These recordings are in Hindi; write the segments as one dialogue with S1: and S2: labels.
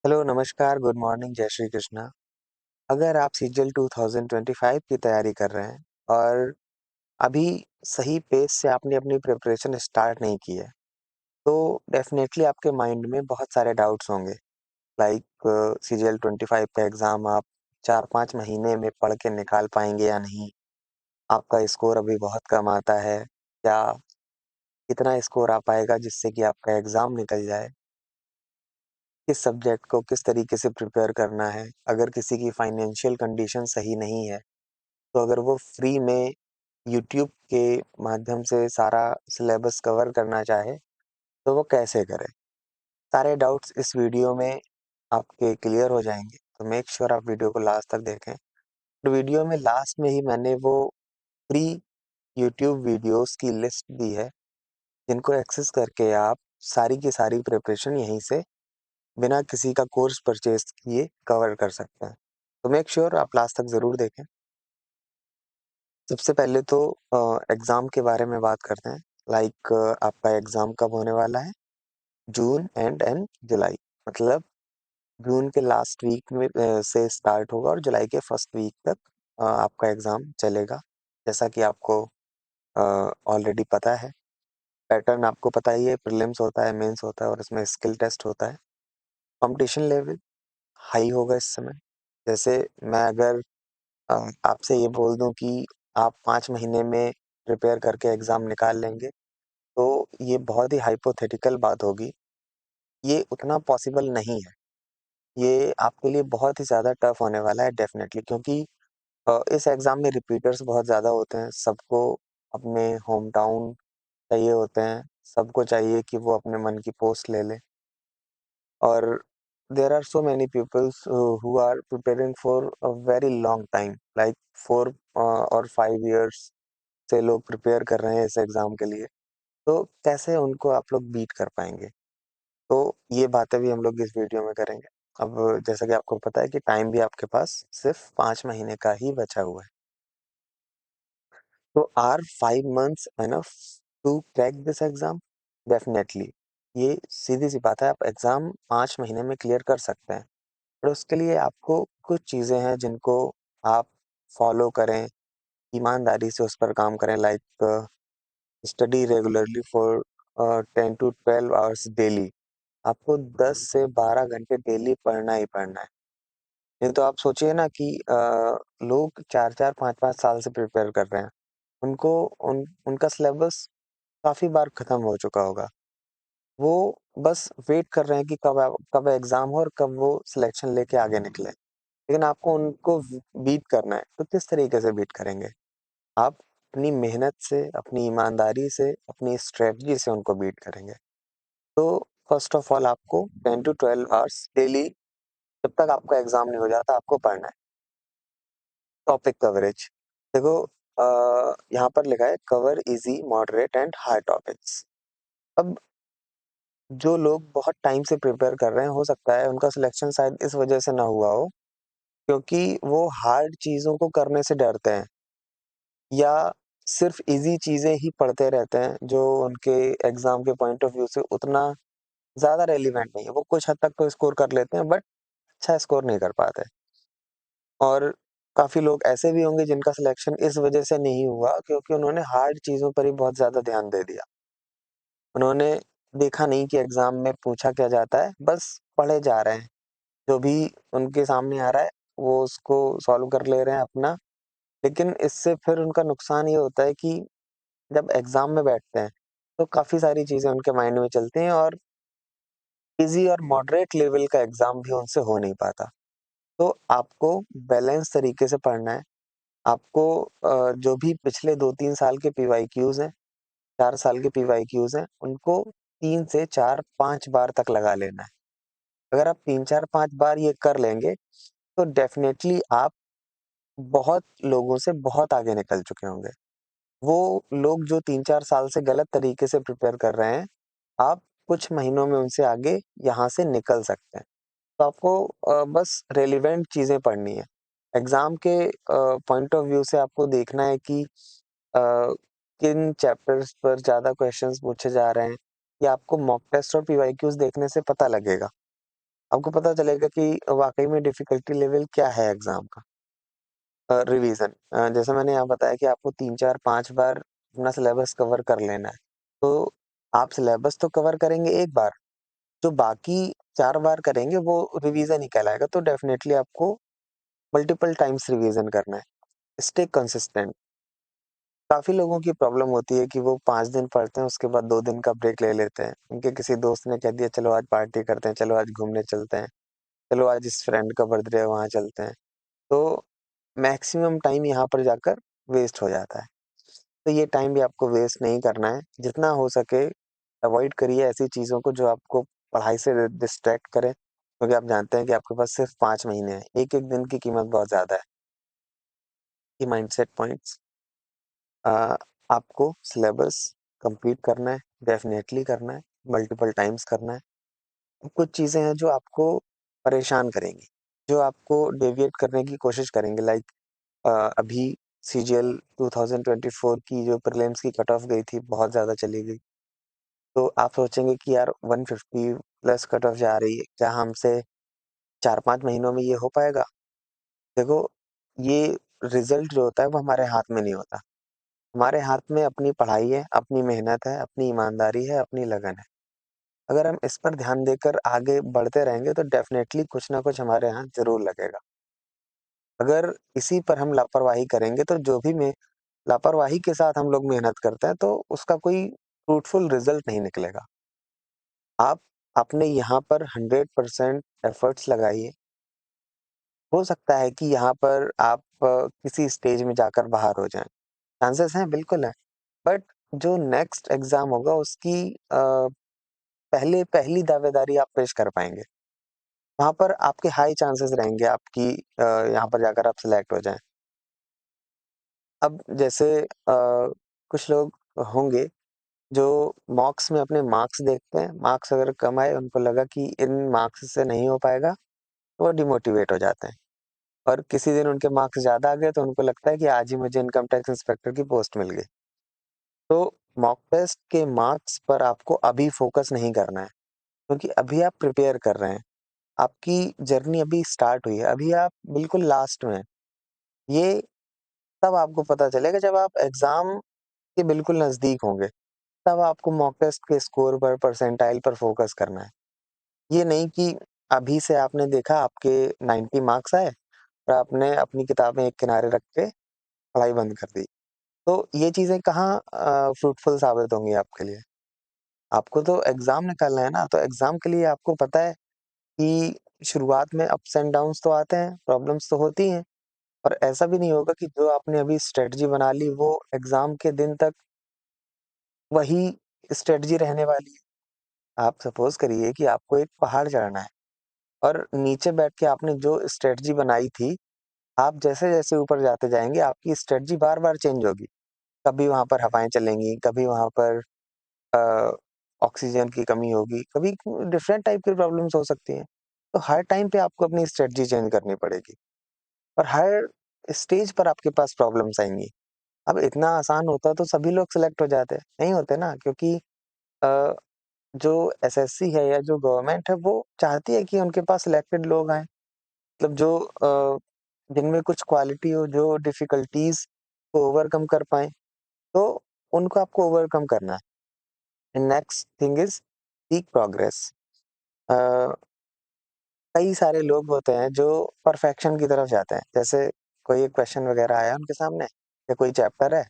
S1: हेलो, नमस्कार, गुड मॉर्निंग, जय श्री कृष्णा। अगर आप सीजीएल 2025 की तैयारी कर रहे हैं और अभी सही पेस से आपने अपनी प्रिपरेशन स्टार्ट नहीं की है, तो डेफ़िनेटली आपके माइंड में बहुत सारे डाउट्स होंगे। लाइक सीजीएल 25 का एग्ज़ाम आप 4-5 महीने में पढ़ के निकाल पाएँगे या नहीं? आपका स्कोर अभी बहुत कम आता है, क्या कितना स्कोर आ पाएगा जिससे कि आपका एग्ज़ाम निकल जाए? किस सब्जेक्ट को किस तरीके से प्रिपेयर करना है? अगर किसी की फाइनेंशियल कंडीशन सही नहीं है, तो अगर वो फ्री में यूट्यूब के माध्यम से सारा सिलेबस कवर करना चाहे, तो वो कैसे करे? सारे डाउट्स इस वीडियो में आपके क्लियर हो जाएँगे, तो मेक श्योर आप वीडियो को लास्ट तक देखें। तो वीडियो में लास्ट में ही मैंने वो फ्री यूट्यूब वीडियोज़ की लिस्ट दी है, जिनको एक्सेस करके आप सारी की सारी प्रिपरेशन यहीं से बिना किसी का कोर्स परचेज़ किए कवर कर सकते हैं। तो मेक श्योर आप लास्ट तक ज़रूर देखें। सबसे पहले तो एग्ज़ाम के बारे में बात करते हैं। लाइक आपका एग्ज़ाम कब होने वाला है? जून एंड जुलाई। मतलब जून के लास्ट वीक में से स्टार्ट होगा और जुलाई के फर्स्ट वीक तक आपका एग्ज़ाम चलेगा। जैसा कि आपको ऑलरेडी पता है, पैटर्न आपको पता ही है, प्रीलिम्स होता है, मेंस होता है और इसमें स्किल टेस्ट होता है। कॉम्पिटिशन लेवल हाई होगा इस समय। जैसे मैं अगर अ, आपसे ये बोल दूँ कि आप 5 महीने में प्रिपेयर करके एग्ज़ाम निकाल लेंगे, तो ये बहुत ही हाइपोथेटिकल बात होगी। ये उतना पॉसिबल नहीं है। ये आपके लिए बहुत ही ज़्यादा टफ़ होने वाला है डेफ़िनेटली क्योंकि इस एग्ज़ाम में रिपीटर्स बहुत ज़्यादा होते हैं। सबको अपने होम टाउन चाहिए होते हैं। सबको चाहिए कि वो अपने मन की पोस्ट ले लें और there are so many peoples who are preparing for a very long time like 4 और 5 इयर्स से लोग प्रिपेयर कर रहे हैं इस एग्ज़ाम के लिए। तो कैसे उनको आप लोग बीट कर पाएँगे? तो ये बातें भी हम लोग इस वीडियो में करेंगे। अब जैसा कि आपको पता है कि टाइम भी आपके पास सिर्फ़ 5 महीने का ही बचा हुआ है। तो are 5 months enough to crack this exam? Definitely. ये सीधी-सी बात है, आप एग्ज़ाम 5 महीने में क्लियर कर सकते हैं। पर उसके लिए आपको कुछ चीज़ें हैं जिनको आप फ़ॉलो करें, ईमानदारी से उस पर काम करें like study regularly for 10 to 12 hours daily. आपको 10 से 12 घंटे डेली पढ़ना ही पढ़ना है। नहीं तो आप सोचिए ना कि लोग 4-4 5-5 साल से प्रिपेयर कर रहे हैं। उनको उनका सिलेबस काफ़ी बार खत्म हो चुका होगा। वो बस वेट कर रहे हैं कि कब एग्ज़ाम हो और कब वो सिलेक्शन लेके आगे निकलें। लेकिन आपको उनको बीट करना है, तो किस तरीके से बीट करेंगे? आप अपनी मेहनत से, अपनी ईमानदारी से, अपनी स्ट्रैटेजी से उनको बीट करेंगे। तो फर्स्ट ऑफ ऑल आपको 10 टू 12 आवर्स डेली जब तक आपका एग्ज़ाम नहीं हो जाता आपको पढ़ना है। टॉपिक कवरेज देखो यहाँ पर लिखा है cover easy, moderate and hard topics. अब जो लोग बहुत टाइम से प्रिपेयर कर रहे हैं, हो सकता है उनका सिलेक्शन शायद इस वजह से ना हुआ हो, क्योंकि वो हार्ड चीज़ों को करने से डरते हैं या सिर्फ़ ईज़ी चीज़ें ही पढ़ते रहते हैं, जो उनके एग्ज़ाम के पॉइंट ऑफ व्यू से उतना ज़्यादा रेलेवेंट नहीं है। वो कुछ हद तक तो स्कोर कर लेते हैं बट अच्छा स्कोर नहीं कर पाते। और काफ़ी लोग ऐसे भी होंगे जिनका सिलेक्शन इस वजह से नहीं हुआ क्योंकि उन्होंने हार्ड चीज़ों पर ही बहुत ज़्यादा ध्यान दे दिया। उन्होंने देखा नहीं कि एग्ज़ाम में पूछा क्या जाता है, बस पढ़े जा रहे हैं। जो भी उनके सामने आ रहा है, वो उसको सॉल्व कर ले रहे हैं अपना। लेकिन इससे फिर उनका नुकसान ये होता है कि जब एग्ज़ाम में बैठते हैं, तो काफ़ी सारी चीज़ें उनके माइंड में चलती हैं और ईज़ी और मॉडरेट लेवल का एग्ज़ाम भी उनसे हो नहीं पाता। तो आपको बैलेंस तरीके से पढ़ना है। आपको जो भी पिछले 2-3 साल के पीवाईक्यूज़ हैं, 4 साल के पीवाईक्यूज़ हैं, उनको 3 से 4-5 बार तक लगा लेना है। अगर आप 3-4-5 बार ये कर लेंगे, तो डेफ़िनेटली आप बहुत लोगों से बहुत आगे निकल चुके होंगे। वो लोग जो 3-4 साल से गलत तरीके से प्रिपेयर कर रहे हैं, आप कुछ महीनों में उनसे आगे यहाँ से निकल सकते हैं। तो आपको बस रेलेवेंट चीज़ें पढ़नी है। एग्ज़ाम के पॉइंट ऑफ व्यू से आपको देखना है कि किन चैप्टर्स पर ज़्यादा क्वेश्चंस पूछे जा रहे हैं, ये आपको मॉक टेस्ट और पीवाईक्यूज़ देखने से पता लगेगा। आपको पता चलेगा कि वाक़ई में डिफ़िकल्टी लेवल क्या है एग्ज़ाम का। रिवीज़न जैसे मैंने यहाँ बताया कि आपको 3, 4, 5 बार अपना सिलेबस कवर कर लेना है। तो आप सिलेबस तो कवर करेंगे एक बार, जो बाकी 4 बार करेंगे वो रिवीज़न ही कहलाएगा। तो डेफ़िनेटली आपको मल्टीपल टाइम्स रिवीज़न करना है। Stay consistent. काफ़ी लोगों की प्रॉब्लम होती है कि वो 5 दिन पढ़ते हैं, उसके बाद 2 दिन का ब्रेक ले लेते हैं। उनके किसी दोस्त ने कह दिया चलो आज पार्टी करते हैं, चलो आज घूमने चलते हैं, चलो आज इस फ्रेंड का बर्थडे है वहाँ चलते हैं। तो मैक्सिमम टाइम यहाँ पर जाकर वेस्ट हो जाता है। तो ये टाइम भी आपको वेस्ट नहीं करना है। जितना हो सके अवॉइड करिए ऐसी चीज़ों को जो आपको पढ़ाई से डिस्ट्रैक्ट करें, क्योंकि आप जानते हैं कि आपके पास सिर्फ़ 5 महीने हैं। एक-एक दिन की कीमत बहुत ज़्यादा है। ये माइंडसेट पॉइंट्स अ, आपको सिलेबस कंप्लीट करना है, डेफ़िनेटली करना है, मल्टीपल टाइम्स करना है। कुछ चीज़ें हैं जो आपको परेशान करेंगी, जो आपको डेविएट करने की कोशिश करेंगे लाइक अभी सीजीएल 2024 की जो प्रीलिम्स की कट ऑफ गई थी, बहुत ज़्यादा चली गई। तो आप सोचेंगे कि यार 150 प्लस कट ऑफ जा रही है, क्या हमसे 4-5 महीनों में ये हो पाएगा? देखो, ये रिज़ल्ट जो होता है वो हमारे हाथ में नहीं होता। हमारे हाथ में अपनी पढ़ाई है, अपनी मेहनत है, अपनी ईमानदारी है, अपनी लगन है। अगर हम इस पर ध्यान देकर आगे बढ़ते रहेंगे तो डेफ़िनेटली कुछ ना कुछ हमारे यहाँ ज़रूर लगेगा। अगर इसी पर हम लापरवाही करेंगे तो जो भी में लापरवाही के साथ हम लोग मेहनत करते हैं तो उसका कोई फ्रूटफुल रिज़ल्ट नहीं निकलेगा। आप अपने यहाँ पर 100% एफ़र्ट्स लगाइए। हो सकता है कि यहाँ पर आप किसी स्टेज में जाकर बाहर हो जाएँ। चांसेस हैं, बिल्कुल हैं। बट जो नेक्स्ट एग्ज़ाम होगा उसकी पहले पहली दावेदारी आप पेश कर पाएँगे। वहाँ पर आपके हाई चांसेस रहेंगे आपकी यहाँ पर जाकर आप सिलेक्ट हो जाएँ। अब जैसे कुछ लोग होंगे जो मॉक्स में अपने मार्क्स देखते हैं, मार्क्स अगर कम आए उनको लगा कि इन मार्क्स से नहीं हो पाएगा, तो वो डिमोटिवेट हो जाते हैं। और किसी दिन उनके मार्क्स ज़्यादा आ गए तो उनको लगता है कि आज ही मुझे इनकम टैक्स इंस्पेक्टर की पोस्ट मिल गई। तो मॉक टेस्ट के मार्क्स पर आपको अभी फ़ोकस नहीं करना है, क्योंकि अभी आप प्रिपेयर कर रहे हैं। आपकी जर्नी अभी स्टार्ट हुई है, अभी आप बिल्कुल लास्ट में हैं। ये तब आपको पता चलेगा जब आप एग्ज़ाम के बिल्कुल नज़दीक होंगे, तब आपको मॉक टेस्ट के स्कोर पर, परसेंटाइल पर फ़ोकस करना है। ये नहीं कि अभी से आपने देखा आपके 90 मार्क्स आए और आपने अपनी किताबें एक किनारे रख के पढ़ाई बंद कर दी। तो ये चीज़ें कहाँ फ्रूटफुल साबित होंगी आपके लिए। आपको तो एग्ज़ाम निकालना है ना, तो एग्ज़ाम के लिए आपको पता है कि शुरुआत में अप्स एंड डाउन्स तो आते हैं, प्रॉब्लम्स तो होती हैं और ऐसा भी नहीं होगा कि जो आपने अभी स्ट्रैटेजी बना ली वो एग्ज़ाम के दिन तक वही स्ट्रैटेजी रहने वाली है। आप सपोज़ करिए कि आपको एक पहाड़ चढ़ना है और नीचे बैठ के आपने जो स्ट्रैटेजी बनाई थी, आप जैसे-जैसे ऊपर जाते जाएँगे आपकी स्ट्रैटेजी बार-बार चेंज होगी। कभी वहाँ पर हवाएँ चलेंगी, कभी वहाँ पर अ, ऑक्सीजन की कमी होगी, कभी डिफरेंट टाइप की प्रॉब्लम्स हो सकती हैं। तो हर टाइम पे आपको अपनी स्ट्रैटेजी चेंज करनी पड़ेगी और हर स्टेज पर आपके पास प्रॉब्लम्स आएँगी। अब इतना आसान होता तो सभी लोग सिलेक्ट हो जाते, नहीं होते ना क्योंकि अ, जो एसएससी है या जो गवर्नमेंट है वो चाहती है कि उनके पास सिलेक्टेड लोग आएँ। मतलब जो जिनमें कुछ क्वालिटी हो, जो डिफिकल्टीज़ को ओवरकम कर पाएँ, तो उनको आपको ओवरकम करना है। Next thing is seek progress. Uh, कई सारे लोग होते हैं जो परफेक्शन की तरफ जाते हैं। जैसे कोई एक क्वेश्चन वगैरह आया उनके सामने या कोई चैप्टर है,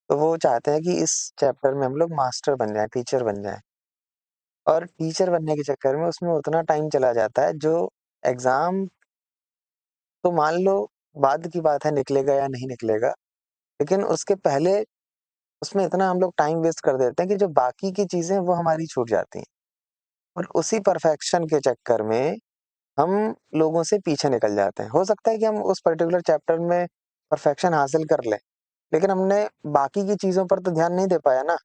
S1: तो वो चाहते हैं कि इस चैप्टर में हम लोग मास्टर बन जाएँ, टीचर बन जाएँ और टीचर बनने के चक्कर में उसमें उतना टाइम चला जाता है जो एग्ज़ाम तो मान लो बाद की बात है निकलेगा या नहीं निकलेगा, लेकिन उसके पहले उसमें इतना हम लोग टाइम वेस्ट कर देते हैं कि जो बाकी की चीज़ें हैं वो हमारी छूट जाती हैं और उसी परफेक्शन के चक्कर में हम लोगों से पीछे निकल जाते हैं। हो सकता है कि हम उस पर्टिकुलर चैप्टर में परफेक्शन हासिल कर लें, लेकिन हमने बाकी की चीज़ों पर तो ध्यान नहीं दे पाया ना।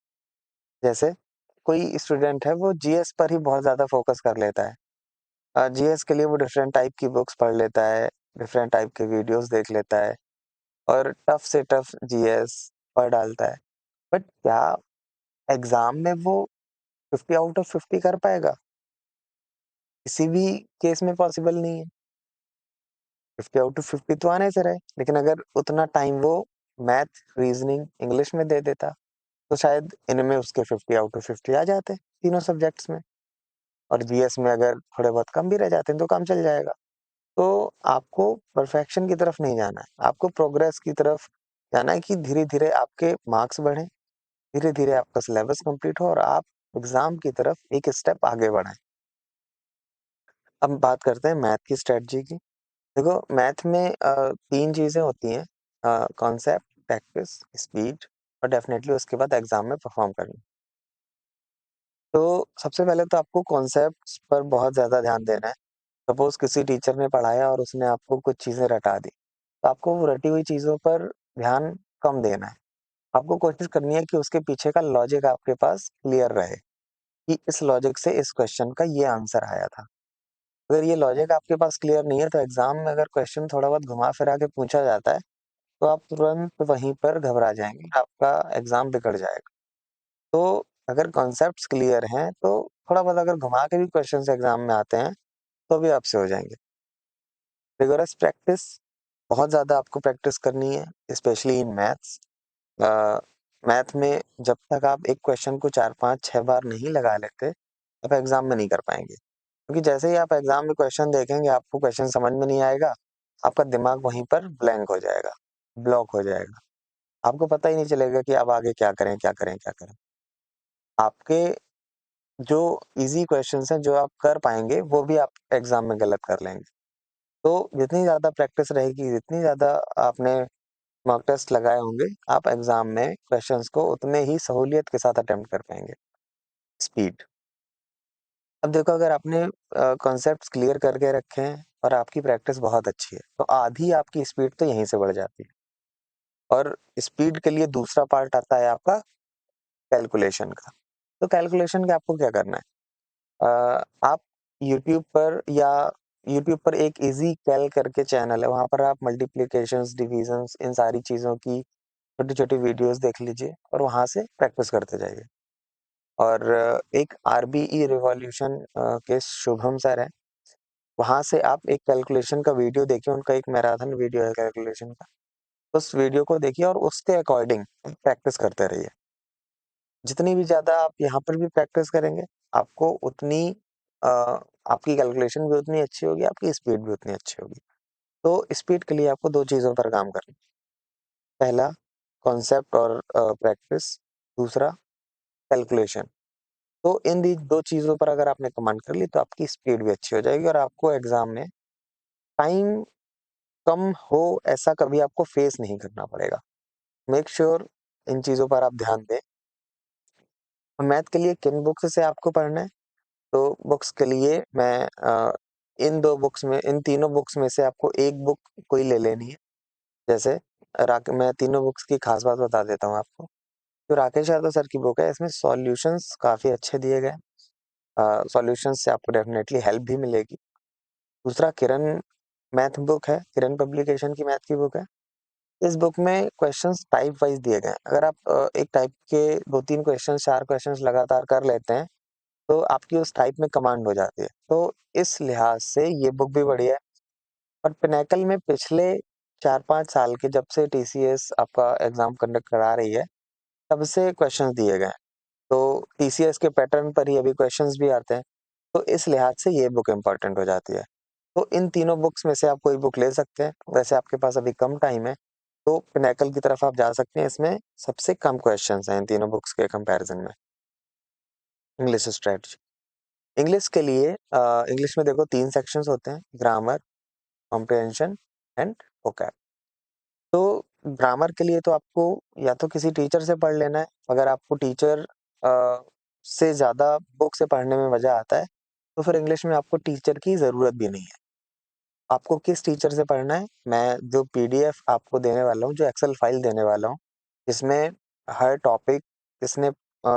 S1: जैसे कोई स्टूडेंट है वो जीएस पर ही बहुत ज़्यादा फ़ोकस कर लेता है। जीएस के लिए वो डिफरेंट टाइप की बुक्स पढ़ लेता है, डिफरेंट टाइप के वीडियोज़ देख लेता है और टफ से टफ जीएस पढ़ डालता है। बट क्या एग्ज़ाम में वो 50 आउट ऑफ 50 कर पाएगा? किसी भी केस में पॉसिबल नहीं है। 50 आउट ऑफ 50 तो आने से रहे, लेकिन अगर उतना टाइम वो मैथ, रीजनिंग, इंग्लिश में दे देता, तो शायद इनमें उसके 50 आउट ऑफ 50 आ जाते, तीनों सब्जेक्ट्स में। और जीएस में अगर थोड़े बहुत कम भी रह जाते हैं, तो काम चल जाएगा। तो आपको परफेक्शन की तरफ नहीं जाना है, आपको प्रोग्रेस की तरफ जाना है कि धीरे-धीरे आपके मार्क्स बढ़ें, धीरे-धीरे आपका सिलेबस कंप्लीट हो और आप एग्ज़ाम की तरफ एक स्टेप आगे बढ़ें। अब बात करते हैं मैथ की स्ट्रैटेजी की। देखो, मैथ में 3 चीज़ें होती हैं, कॉन्सेप्ट, प्रैक्टिस, स्पीड और डेफिनिटली उसके बाद एग्ज़ाम में परफ़ॉर्म करना। तो सबसे पहले तो आपको कॉन्सेप्ट्स पर बहुत ज़्यादा ध्यान देना है। सपोज़ किसी टीचर ने पढ़ाया और उसने आपको कुछ चीज़ें रटा दी, तो आपको वो रटी हुई चीज़ों पर ध्यान कम देना है। आपको कोशिश करनी है कि उसके पीछे का लॉजिक आपके पास क्लियर रहे, कि इस लॉजिक से इस क्वेश्चन का ये आंसर आया था। अगर ये लॉजिक आपके पास क्लियर नहीं है, तो एग्ज़ाम में अगर क्वेश्चन थोड़ा बहुत घुमा-फिरा के पूछा जाता है, तो आप तुरंत वहीं पर घबरा जाएँगे, आपका एग्ज़ाम बिगड़ जाएगा। तो अगर कॉन्सेप्ट्स क्लियर हैं, तो थोड़ा बहुत अगर घुमा के भी क्वेश्चन्स एग्ज़ाम में आते हैं, तो भी आपसे हो जाएँगे। रिगोरस प्रैक्टिस, बहुत ज़्यादा आपको प्रैक्टिस करनी है, specially in maths. A, math में जब तक आप एक क्वेश्चन को 4, 5, 6 बार नहीं लगा लेते, आप एग्ज़ाम में नहीं कर पाएँगे। क्योंकि जैसे ही आप एग्ज़ाम में क्वेश्चन देखेंगे, आपको क्वेश्चन समझ में नहीं आएगा, आपका दिमाग वहीं पर ब्लैंक हो जाएगा, ब्लॉक हो जाएगा। आपको पता ही नहीं चलेगा कि अब आगे क्या करें, क्या करें, क्या करें? आपके जो ईज़ी क्वेश्चन्स हैं, जो आप कर पाएँगे, वो भी आप एग्ज़ाम में गलत कर लेंगे। तो जितनी ज़्यादा प्रैक्टिस रहेगी, जितनी ज़्यादा आपने मॉक टेस्ट लगाए होंगे, आप एग्ज़ाम में क्वेश्चंस को उतने ही सहूलियत के साथ अटेम्प्ट कर पाएँगे। स्पीड, अब देखो, अगर आपने कॉन्सेप्ट्स क्लियर करके रखे हैं और आपकी प्रैक्टिस बहुत अच्छी है, तो आधी आपकी स्पीड तो यहीं से बढ़ जाती है। और स्पीड के लिए दूसरा पार्ट आता है आपका कैलकुलेशन का। तो कैलकुलेशन का आपको क्या करना है? आप यूट्यूब पर या यूट्यूब पर एक ईज़ी कैल करके चैनल है, वहाँ पर आप मल्टीप्लिकेशंस, डिविजन्स, इन सारी चीज़ों की छोटी-छोटी वीडियोज़ देख लीजिए और वहाँ से प्रैक्टिस करते जाइए। और एक आरबीई रिवॉल्यूशन के शुभम सर हैं, वहाँ से आप एक कैलकुलेशन का वीडियो देखिए, उनका एक मैराथन वीडियो है कैलकुलेशन का। उस वीडियो को देखिए और उसके अकॉर्डिंग प्रैक्टिस करते रहिए। जितनी भी ज़्यादा आप यहाँ पर भी प्रैक्टिस करेंगे, आपको उतनी अ, आपकी कैलकुलेशन भी उतनी अच्छी होगी, आपकी स्पीड भी उतनी अच्छी होगी। तो स्पीड के लिए आपको 2 चीज़ों पर काम करना है। पहला कॉन्सेप्ट और प्रैक्टिस, दूसरा कैलकुलेशन। तो इन दी 2 चीज़ों पर अगर आपने कमांड कर ली, तो आपकी स्पीड भी अच्छी हो जाएगी और आपको एग्ज़ाम में टाइम कम हो, ऐसा कभी आपको फेस नहीं करना पड़ेगा। मेक श्योर इन चीज़ों पर आप ध्यान दें। मैथ के लिए किन बुक्स से आपको पढ़ना है? तो बुक्स के लिए मैं इन 2 बुक्स में, इन तीनों बुक्स में से आपको एक बुक कोई ले लेनी है। जैसे मैं तीनों बुक्स की खास बात बता देता हूँ आपको। जो राकेश यादव सर की बुक है, इसमें सॉल्यूशंस काफ़ी अच्छे दिए गए हैं। सॉल्यूशंस से आपको डेफ़िनेटली हेल्प भी मिलेगी। दूसरा किरण मैथ बुक है, किरण पब्लिकेशन की मैथ की बुक है। इस बुक में क्वेश्चंस टाइप वाइज़ दिए गए हैं। अगर आप एक टाइप के 2-3 क्वेश्चंस, 4 क्वेश्चंस लगातार कर लेते हैं, तो आपकी उस टाइप में कमांड हो जाती है। तो इस लिहाज से ये बुक भी बढ़िया है। और पिनेकल में पिछले 4-5 साल के, जब से टीसीएस आपका एग्ज़ाम कंडक्ट करा रही है, तब से क्वेश्चंस दिए गए हैं। तो टीसीएस के पैटर्न पर ही अभी क्वेश्चंस भी आते हैं। तो इस लिहाज से ये बुक इम्पोर्टेंट हो जाती है। तो इन तीनों बुक्स में से आप कोई बुक ले सकते हैं। वैसे आपके पास अभी कम टाइम है, तो पिनेकल की तरफ आप जा सकते हैं। इसमें सबसे कम क्वेश्चंस हैं इन तीनों बुक्स के कंपैरिज़न में। इंग्लिश स्ट्रैटेजी, इंग्लिश के लिए इंग्लिश में देखो 3 सेक्शंस होते हैं, ग्रामर, कॉम्प्रिहेंशन एंड वोकैब। तो ग्रामर के लिए तो आपको या तो किसी टीचर से पढ़ लेना है। अगर आपको टीचर से ज़्यादा बुक से पढ़ने में मज़ा आता है, तो फिर इंग्लिश में आपको टीचर की ज़रूरत भी नहीं है। आपको किस टीचर से पढ़ना है, मैं जो पीडीएफ आपको देने वाला हूँ, जो एक्सेल फाइल देने वाला हूँ, जिसमें हर टॉपिक जिसने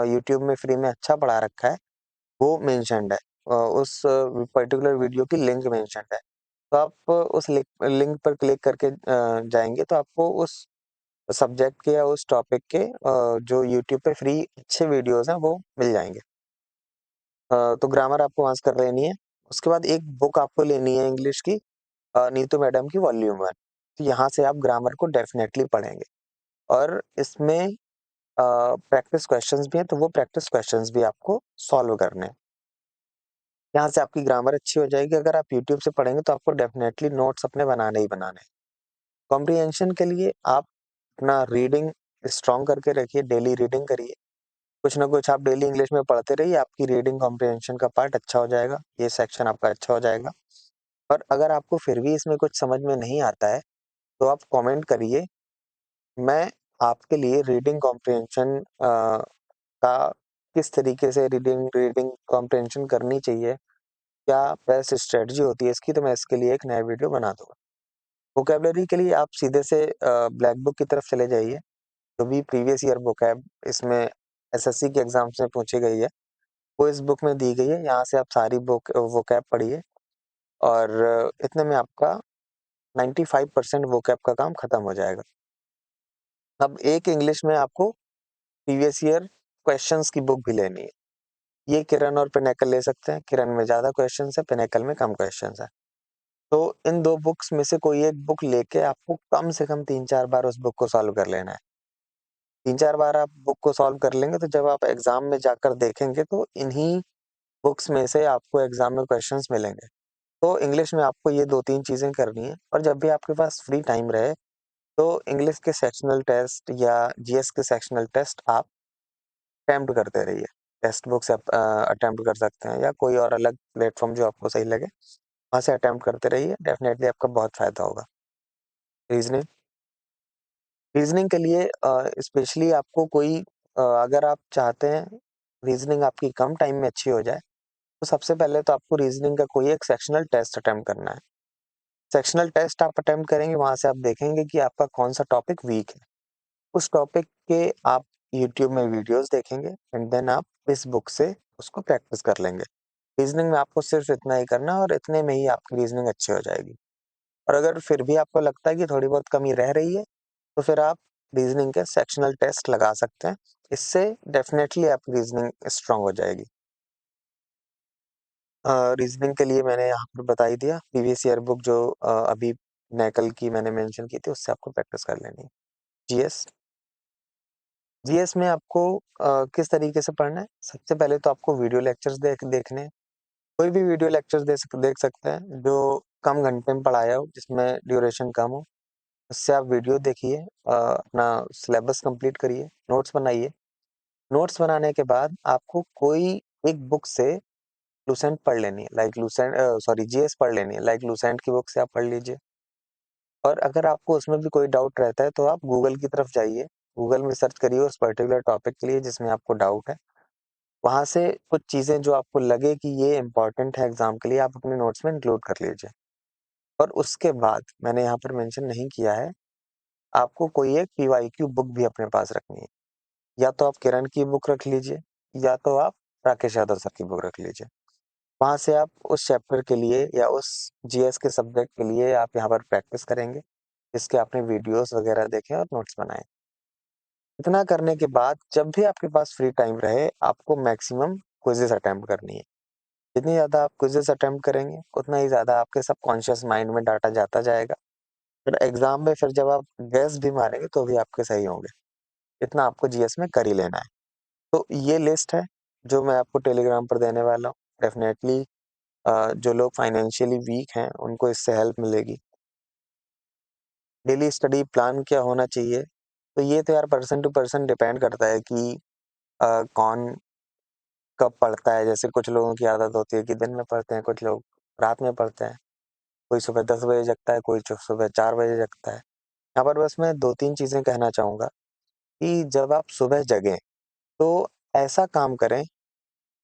S1: यूट्यूब में फ्री में अच्छा पढ़ा रखा है, वो मेंशन्ड है। उस पर्टिकुलर वीडियो की लिंक मेंशन्ड है। तो आप उस लिंक पर क्लिक करके जाएँगे, तो आपको उस सब्जेक्ट के या उस टॉपिक के जो यूट्यूब पे फ्री अच्छे वीडियोज़ हैं, वो मिल जाएँगे। तो ग्रामर आपको वहाँ से कर लेनी है उसके बाद एक बुक आपको लेनी है इंग्लिश की, नीतू मैडम की वॉल्यूम 1। तो यहाँ से आप ग्रामर को डेफ़िनेटली पढ़ेंगे और इसमें प्रैक्टिस क्वेश्चंस भी हैं, तो वो प्रैक्टिस क्वेश्चंस भी आपको सॉल्व करने हैं। यहाँ से आपकी ग्रामर अच्छी हो जाएगी। अगर आप यूट्यूब से पढ़ेंगे तो आपको डेफ़िनेटली नोट्स अपने बनाने ही बनाने हैं। कॉम्प्रिहेंशन के लिए आप अपना रीडिंग स्ट्रॉन्ग करके रखिए, डेली रीडिंग करिए। कुछ ना कुछ आप डेली इंग्लिश में पढ़ते रहिए, आपकी रीडिंग कॉम्प्रिहेंशन का पार्ट अच्छा हो जाएगा, ये सेक्शन आपका अच्छा हो जाएगा। और अगर आपको फिर भी इसमें कुछ समझ में नहीं आता है, तो आप कमेंट करिए। मैं आपके लिए रीडिंग कॉम्प्रिहेंशन का किस तरीके से रीडिंग रीडिंग कॉम्प्रिहेंशन करनी चाहिए, क्या बेस्ट स्ट्रेटजी होती है इसकी, तो मैं इसके लिए एक नया वीडियो बना दूँगा। वोकैब्युलरी के लिए आप सीधे से ब्लैक बुक की तरफ चले जाइए। जो भी प्रीवियस ईयर वोकैब इसमें एसएससी के एग्ज़ाम्स में पूछी गई है, वो इस बुक में दी गई है। यहाँ से आप सारी बुक वोकैब पढ़िए और इतने में आपका 95% वोकैब का काम खत्म हो जाएगा। अब एक इंग्लिश में आपको प्रीवियस ईयर क्वेश्चंस की बुक भी लेनी है। ये किरण और पिनेकल ले सकते हैं। किरण में ज़्यादा क्वेश्चंस है, पिनेकल में कम क्वेश्चंस है। तो इन 2 बुक्स में से कोई एक बुक लेके आपको कम से कम 3-4 बार उस बुक को सॉल्व कर लेना है। 3-4 बार आप बुक को सॉल्व कर लेंगे तो जब आप एग्ज़ाम में जाकर देखेंगे तो इन्हीं बुक्स में से आपको एग्ज़ाम में क्वेश्चंस मिलेंगे। तो इंग्लिश में आपको ये 2-3 चीज़ें करनी है और जब भी आपके पास फ्री टाइम रहे, तो इंग्लिश के सेक्शनल टेस्ट या जीएस के सेक्शनल टेस्ट आप अटेम्प्ट करते रहिए। टेक्स्ट बुक से आप अटेम्प्ट कर सकते हैं या कोई और अलग प्लेटफ़ॉर्म जो आपको सही लगे, वहाँ से अटेम्प्ट करते रहिए, डेफ़िनेटली आपका बहुत फ़ायदा होगा। रीज़निंग रीज़निंग के लिए स्पेशली आपको कोई अगर आप चाहते हैं रीज़निंग आपकी कम टाइम में अच्छी हो जाए, तो सबसे पहले तो आपको रीज़निंग का कोई एक सेक्शनल टेस्ट अटेम्प्ट करना है। सेक्शनल टेस्ट आप अटेम्प्ट करेंगे, वहाँ से आप देखेंगे कि आपका कौन-सा टॉपिक वीक है। उस टॉपिक के आप यूट्यूब में वीडियोज़ देखेंगे एंड देन आप इस बुक से उसको प्रैक्टिस कर लेंगे। रीज़निंग में आपको सिर्फ़ इतना ही करना है और इतने में ही आपकी रीज़निंग अच्छी हो जाएगी। और अगर फिर भी आपको लगता है कि थोड़ी बहुत कमी रह रही है, तो फिर आप रीज़निंग के सेक्शनल टेस्ट लगा सकते हैं। इससे डेफ़िनेटली आपकी रीज़निंग स्ट्रॉन्ग हो जाएगी। रीज़निंग के लिए मैंने यहाँ पर बता ही दिया, प्रीवियस ईयर बुक जो अभी नैकल की मैंने मेंशन की थी, उससे आपको प्रैक्टिस कर लेनी है। जीएस जीएस में आपको किस तरीके से पढ़ना है? सबसे पहले तो आपको वीडियो लेक्चर्स देखने हैं। कोई भी वीडियो लेक्चर्स देख सकते हैं, जो कम घंटे में पढ़ाया हो, जिसमें ड्यूरेशन कम हो। उससे आप वीडियो देखिए, अपना सिलेबस कंप्लीट करिए, नोट्स बनाइए। नोट्स बनाने के बाद आपको कोई एक बुक से लूसेंट पढ़ लेनी है, लाइक जीएस पढ़ लेनी है, लाइक लूसेंट की बुक से आप पढ़ लीजिए। और अगर आपको उसमें भी कोई डाउट रहता है, तो आप गूगल की तरफ जाइए। गूगल में सर्च करिए उस पर्टिकुलर टॉपिक के लिए जिसमें आपको डाउट है। वहाँ से कुछ चीज़ें जो आपको लगे कि ये इम्पोर्टेंट है एग्ज़ाम के लिए, आप अपने नोट्स में इंक्लूड कर लीजिए। और उसके बाद मैंने यहाँ पर मेंशन नहीं किया है, आपको कोई एक पीवाईक्यू बुक भी अपने पास रखनी है। या तो आप किरण की बुक रख लीजिए या तो आप राकेश यादव सर की बुक रख लीजिए। वहाँ से आप उस चैप्टर के लिए या उस जीएस के सब्जेक्ट के लिए आप यहाँ पर प्रैक्टिस करेंगे, जिसके आपने वीडियोज़ वगैरह देखे और नोट्स बनाए। इतना करने के बाद जब भी आपके पास फ्री टाइम रहे, आपको मैक्सिमम क्विज़ेज़ अटेम्प्ट करनी है। जितनी ज़्यादा आप क्विज़ेज़ अटेम्प्ट करेंगे, उतना ही ज़्यादा आपके सबकॉन्शियस माइंड में डाटा जाता जाएगा। फिर एग्ज़ाम में फिर जब आप गेस भी मारेंगे, तो भी आपके सही होंगे। इतना आपको जीएस में कर ही लेना है। तो ये लिस्ट है, जो मैं आपको टेलीग्राम पर देने वाला हूँ। डेफ़िनेटली जो लोग फाइनेंशियली वीक हैं, उनको इससे हेल्प मिलेगी। डेली स्टडी प्लान क्या होना चाहिए? तो ये तो यार पर्सन टू पर्सन डिपेंड करता है कि कौन कब पढ़ता है। जैसे कुछ लोगों की आदत होती है कि दिन में पढ़ते हैं, कुछ लोग रात में पढ़ते हैं। कोई सुबह 10 बजे जगता है, कोई सुबह 4 बजे जगता है। यहाँ पर बस मैं 2-3 चीज़ें कहना चाहूँगा कि जब आप सुबह जगें, तो ऐसा काम करें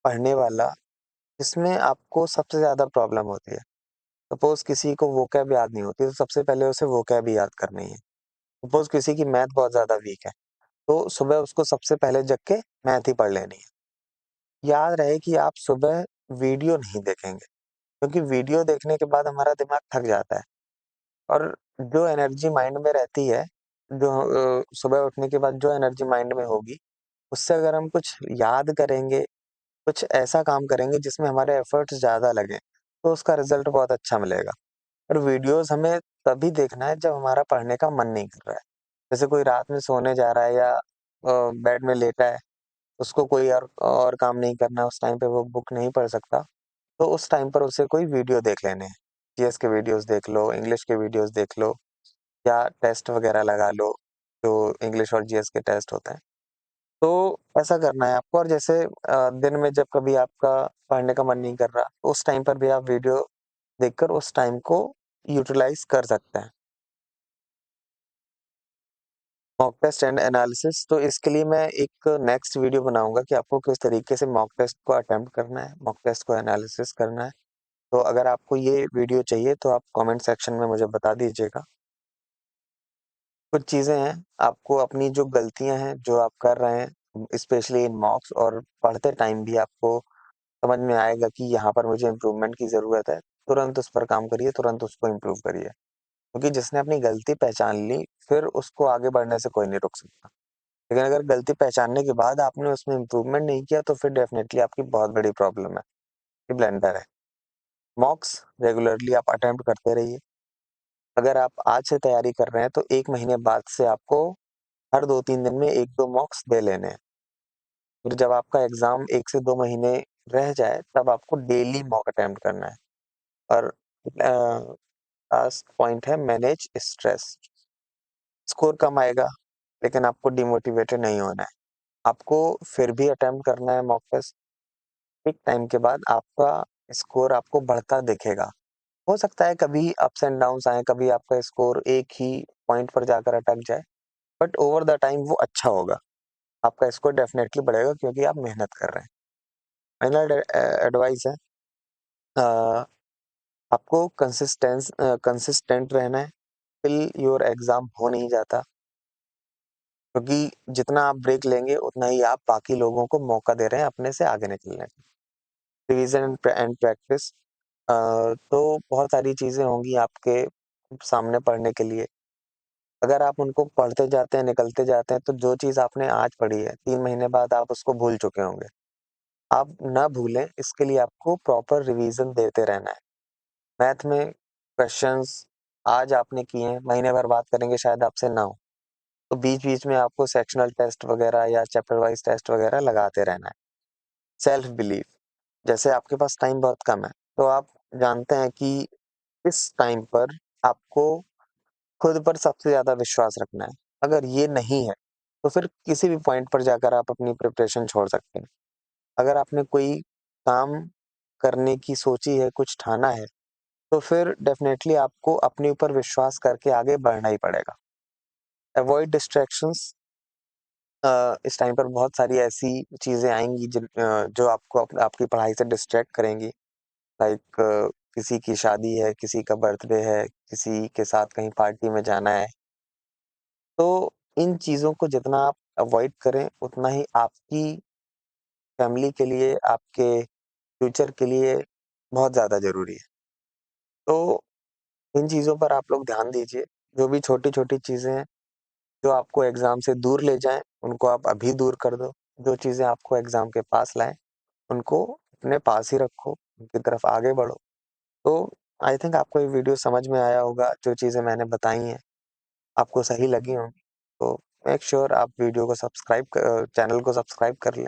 S1: पढ़ने वाला, जिसमें आपको सबसे ज़्यादा प्रॉब्लम होती है। सपोज़ किसी को वोकैब याद नहीं होती, तो सबसे पहले उसे वोकैब ही याद करनी है। सपोज़ किसी की मैथ बहुत ज़्यादा वीक है, तो सुबह उसको सबसे पहले जग के मैथ ही पढ़ लेनी है। याद रहे कि आप सुबह वीडियो नहीं देखेंगे, क्योंकि वीडियो देखने के बाद हमारा दिमाग थक जाता है और जो एनर्जी माइंड में रहती है, जो सुबह उठने के बाद जो एनर्जी माइंड में होगी, उससे अगर हम कुछ याद करेंगे, कुछ ऐसा काम करेंगे जिसमें हमारे एफर्ट्स ज़्यादा लगें, तो उसका रिज़ल्ट बहुत अच्छा मिलेगा। और वीडियोज़ हमें तभी देखना है जब हमारा पढ़ने का मन नहीं कर रहा है। जैसे कोई रात में सोने जा रहा है या बेड में लेटा है, उसको कोई और काम नहीं करना है, उस टाइम पे वो बुक नहीं पढ़ सकता, तो उस टाइम पर उसे कोई वीडियो देख लेने हैं। जीएस के वीडियोज़ देख लो, इंग्लिश के वीडियोज़ देख लो या टेस्ट वगैरह लगा लो, जो इंग्लिश और जीएस के टेस्ट होते हैं। तो ऐसा करना है आपको और जैसे दिन में जब कभी आपका पढ़ने का मन नहीं कर रहा, उस टाइम पर भी आप वीडियो देखकर उस टाइम को यूटिलाइज़ कर सकते हैं। मॉक टेस्ट एंड एनालिसिस तो इसके लिए मैं एक नेक्स्ट वीडियो बनाऊँगा कि आपको किस तरीके से मॉक टेस्ट को अटेम्प्ट करना है, मॉक टेस्ट को एनालिसिस करना है। तो अगर आपको ये वीडियो चाहिए तो आप कमेंट सेक्शन में मुझे बता दीजिएगा। कुछ चीज़ें हैं, आपको अपनी जो गलतियाँ हैं, जो आप कर रहे हैं, स्पेशली इन मॉक्स और पढ़ते टाइम भी आपको समझ में आएगा कि यहाँ पर मुझे इम्प्रूवमेंट की ज़रूरत है, तुरंत उस पर काम करिए, तुरंत उसको इम्प्रूव करिए। क्योंकि जिसने अपनी गलती पहचान ली, फिर उसको आगे बढ़ने से कोई नहीं रोक सकता। लेकिन अगर गलती पहचानने के बाद आपने उसमें इम्प्रूवमेंट नहीं किया, तो फिर डेफ़िनेटली आपकी बहुत बड़ी प्रॉब्लम है, ये ब्लंडर है। मॉक्स रेगुलरली आप अटेम्प्ट करते रहिए। अगर आप आज से तैयारी कर रहे हैं, तो 1 महीने बाद से आपको हर 2-3 दिन में 1-2 मॉक्स दे लेने हैं। फिर जब आपका एग्ज़ाम 1 से 2 महीने रह जाए, तब आपको डेली मॉक अटेम्प्ट करना है और लास्ट पॉइंट है मैनेज स्ट्रेस। स्कोर कम आएगा, लेकिन आपको डिमोटिवेटेड नहीं होना है। आपको फिर भी अटेम्प्ट करना है मॉक टेस्ट। एक टाइम के बाद आपका स्कोर आपको बढ़ता दिखेगा। हो सकता है कभी अप्स एंड डाउन्स आएँ, कभी आपका स्कोर एक ही पॉइंट पर जाकर अटक जाए, बट ओवर द टाइम वो अच्छा होगा। आपका स्कोर डेफ़िनेटली बढ़ेगा क्योंकि आप मेहनत कर रहे हैं। फाइनल एडवाइस है अ, आपको कंसिस्टेंट रहना है टिल योर एग्ज़ाम हो नहीं जाता, क्योंकि जितना आप ब्रेक लेंगे, उतना ही आप बाकी लोगों को मौका दे रहे हैं अपने से आगे निकलने का। रिवीज़न एंड प्रैक्टिस तो बहुत सारी चीज़ें होंगी आपके सामने पढ़ने के लिए। अगर आप उनको पढ़ते जाते हैं, निकलते जाते हैं, तो जो चीज़ आपने आज पढ़ी है, 3 महीने बाद आप उसको भूल चुके होंगे। आप ना भूलें, इसके लिए आपको प्रॉपर रिवीज़न देते रहना है। मैथ में क्वेश्चंस आज आपने किए हैं, महीने भर बात करेंगे शायद आपसे ना हो। तो बीच-बीच में आपको सेक्शनल टेस्ट वगैरह या चैप्टर वाइज़ टेस्ट वगैरह लगाते रहना है। सेल्फ बिलीफ जैसे आपके पास टाइम बहुत कम है, तो आप जानते हैं कि इस टाइम पर आपको खुद पर सबसे ज़्यादा विश्वास रखना है। अगर ये नहीं है, तो फिर किसी भी पॉइंट पर जाकर आप अपनी प्रिपरेशन छोड़ सकते हैं। अगर आपने कोई काम करने की सोची है, कुछ ठाना है, तो फिर डेफ़िनेटली आपको अपने ऊपर विश्वास करके आगे बढ़ना ही पड़ेगा। अवॉइड डिस्ट्रैक्शंस इस टाइम पर बहुत सारी ऐसी चीज़ें आएँगी जो आपको आपकी पढ़ाई से डिस्ट्रैक्ट करेंगी। लाइक किसी की शादी है, किसी का बर्थडे है, किसी के साथ कहीं पार्टी में जाना है। तो इन चीज़ों को जितना आप अवॉइड करें, उतना ही आपकी फैमिली के लिए, आपके फ्यूचर के लिए बहुत ज़्यादा ज़रूरी है। तो इन चीज़ों पर आप लोग ध्यान दीजिए। जो भी छोटी-छोटी चीज़ें हैं, जो आपको एग्ज़ाम से दूर ले जाएँ, उनको आप अभी दूर कर दो। जो चीज़ें आपको एग्ज़ाम के पास लाएँ, उनको अपने पास ही रखो, उनकी तरफ आगे बढ़ो। तो आई थिंक आपको ये वीडियो समझ में आया होगा, जो चीज़ें मैंने बताई हैं, आपको सही लगी होंगी। तो मेक श्योर आप वीडियो को चैनल को सब्सक्राइब कर लें।